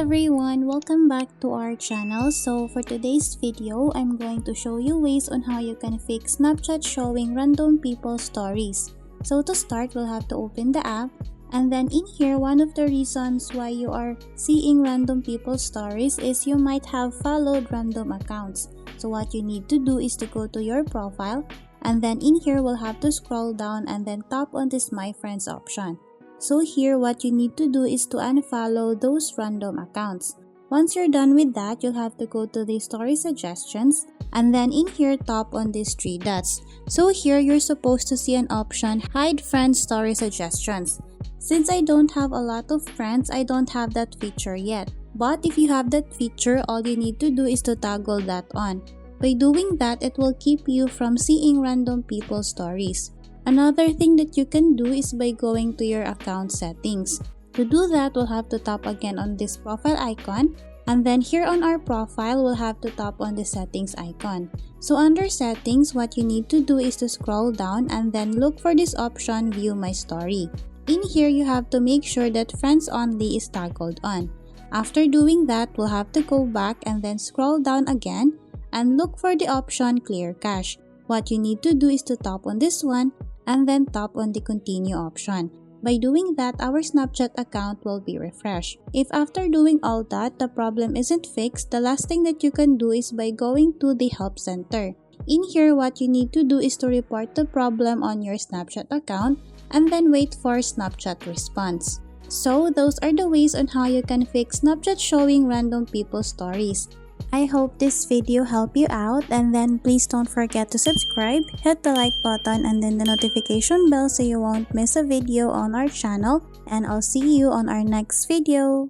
everyone, welcome back to our channel. So for today's video, I'm going to show you ways on how you can fix Snapchat showing random people's stories. So to start, we'll have to open the app, and then in here, one of the reasons why you are seeing random people's stories is you might have followed random accounts. So what you need to do is to go to your profile, and then in here, we'll have to scroll down and then tap on this My Friends option. So here, what you need to do is to unfollow those random accounts. Once you're done with that, you'll have to go to the story suggestions, and then in here, tap on these three dots. So here, you're supposed to see an option, hide friend story suggestions. Since I don't have a lot of friends, I don't have that feature yet. But if you have that feature, all you need to do is to toggle that on. By doing that, it will keep you from seeing random people's stories. Another thing that you can do is by going to your account settings. To do that, we'll have to tap again on this profile icon, and then here on our profile, we'll have to tap on the settings icon. So under settings, what you need to do is to scroll down and then look for this option, view my story. In here, you have to make sure that friends only is toggled on. After doing that, we'll have to go back and then scroll down again and look for the option clear cache. What you need to do is to tap on this one and then tap on the continue option. By doing that, our Snapchat account will be refreshed. If after doing all that, the problem isn't fixed, the last thing that you can do is by going to the help center. In here, what you need to do is to report the problem on your Snapchat account and then wait for Snapchat response. So those are the ways on how you can fix Snapchat showing random people's stories. I hope this video helped you out, and then please don't forget to subscribe, hit the like button and then the notification bell so you won't miss a video on our channel, and I'll see you on our next video.